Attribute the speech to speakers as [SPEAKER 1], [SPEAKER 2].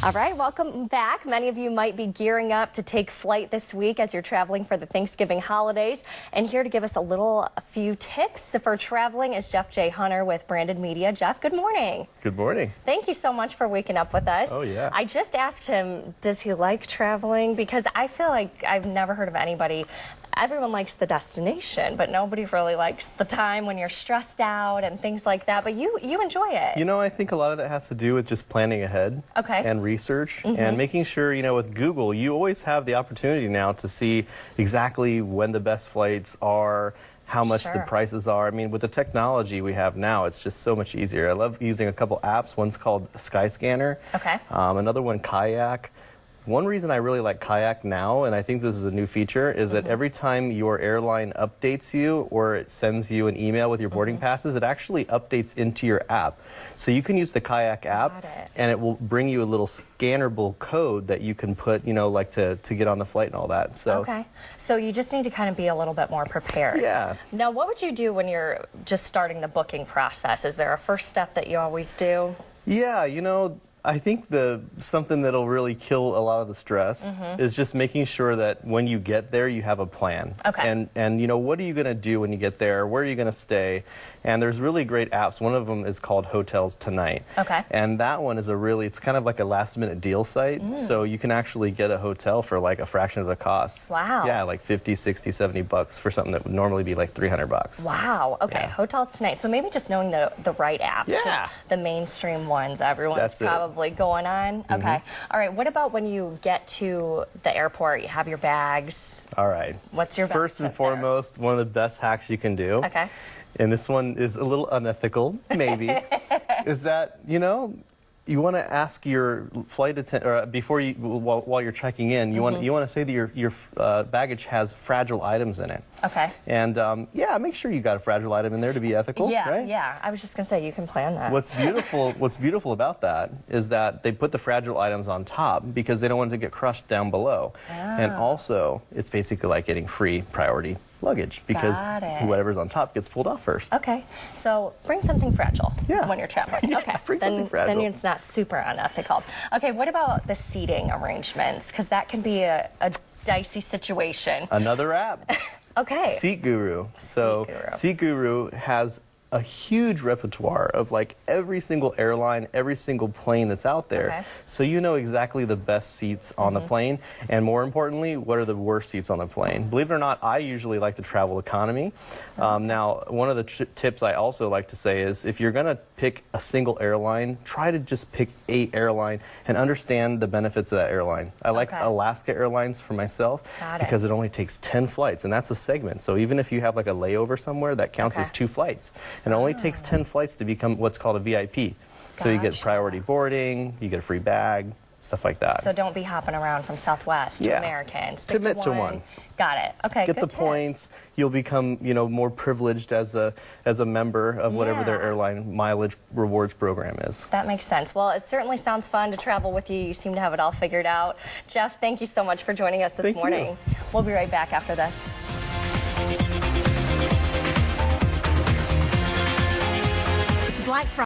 [SPEAKER 1] All right, welcome back. Many of you might be gearing up to take flight this week as you're traveling for the Thanksgiving holidays. And here to give us a few tips for traveling is Jeff J. Hunter with Branded Media. Jeff, good morning.
[SPEAKER 2] Good morning.
[SPEAKER 1] Thank you so much for waking up with us.
[SPEAKER 2] Oh, yeah.
[SPEAKER 1] I just asked him, does he like traveling? Because I feel like I've never heard of anybody. Everyone likes the destination, but nobody really likes the time when you're stressed out and things like that. But you enjoy it.
[SPEAKER 2] You know, I think a lot of that has to do with just planning ahead and research and making sure, you know, with Google, you always have the opportunity now to see exactly when the best flights are, how much the prices are. I mean, with the technology we have now, it's just so much easier. I love using a couple apps. One's called Skyscanner. Another one, Kayak. One reason I really like Kayak now, and I think this is a new feature, is that every time your airline updates you or it sends you an email with your boarding passes, it actually updates into your app. So you can use the Kayak app and it will bring you a little scannable code that you can put, you know, like to get on the flight and all that. So
[SPEAKER 1] so you just need to kind of be a little bit more prepared.
[SPEAKER 2] Yeah.
[SPEAKER 1] Now, what would you do when you're just starting the booking process? Is there a first step that you always do?
[SPEAKER 2] Yeah, you know, I think something that'll really kill a lot of the stress is just making sure that when you get there, you have a plan. And you know, what are you going to do when you get there? Where are you going to stay? And there's really great apps. One of them is called Hotels Tonight. And that one is it's kind of like a last minute deal site. So you can actually get a hotel for like a fraction of the cost.
[SPEAKER 1] Wow.
[SPEAKER 2] Yeah, like 50, 60, 70 bucks for something that would normally be like 300 bucks.
[SPEAKER 1] Wow. Okay.
[SPEAKER 2] Yeah.
[SPEAKER 1] Hotels Tonight. So maybe just knowing the right apps.
[SPEAKER 2] Yeah.
[SPEAKER 1] The mainstream ones everyone's probably going on. Okay. All right. What about when you get to the airport? You have your bags.
[SPEAKER 2] All right.
[SPEAKER 1] What's your best
[SPEAKER 2] First and foremost, one of the best hacks you can do. And this one is a little unethical, maybe, is that, you know, you want to ask your flight attendant, or before you, while you're checking in, you want to say that your baggage has fragile items in it. And yeah, make sure you got a fragile item in there to be ethical. Right?
[SPEAKER 1] Yeah. I was just gonna say you can plan that.
[SPEAKER 2] What's beautiful about that is that they put the fragile items on top because they don't want it to get crushed down below. And also, it's basically like getting free priority luggage because whatever's on top gets pulled off first.
[SPEAKER 1] So bring something fragile when you're traveling.
[SPEAKER 2] Bring something fragile.
[SPEAKER 1] Then it's not super unethical. Okay, what about the seating arrangements? Because that can be a dicey situation.
[SPEAKER 2] Another app. Seat Guru. So Seat Guru has a huge repertoire of like every single airline, every single plane that's out there. So you know exactly the best seats on the plane, and more importantly, what are the worst seats on the plane. Believe it or not, I usually like to travel economy. Now, one of the tips I also like to say is if you're gonna pick a single airline, try to just pick a airline and understand the benefits of that airline. I like Alaska Airlines for myself because it only takes 10 flights, and that's a segment. So even if you have like a layover somewhere, that counts as 2 flights. And it only takes 10 flights to become what's called a VIP. So you get priority boarding, you get a free bag, stuff like that.
[SPEAKER 1] So don't be hopping around from Southwest to American. Stick
[SPEAKER 2] Commit to one.
[SPEAKER 1] Got it. Okay,
[SPEAKER 2] get the points. You'll become, you know, more privileged as a member of whatever their airline mileage rewards program is.
[SPEAKER 1] That makes sense. Well, it certainly sounds fun to travel with you. You seem to have it all figured out. Jeff, thank you so much for joining us this morning. We'll be right back after this.
[SPEAKER 3] It's Black Friday.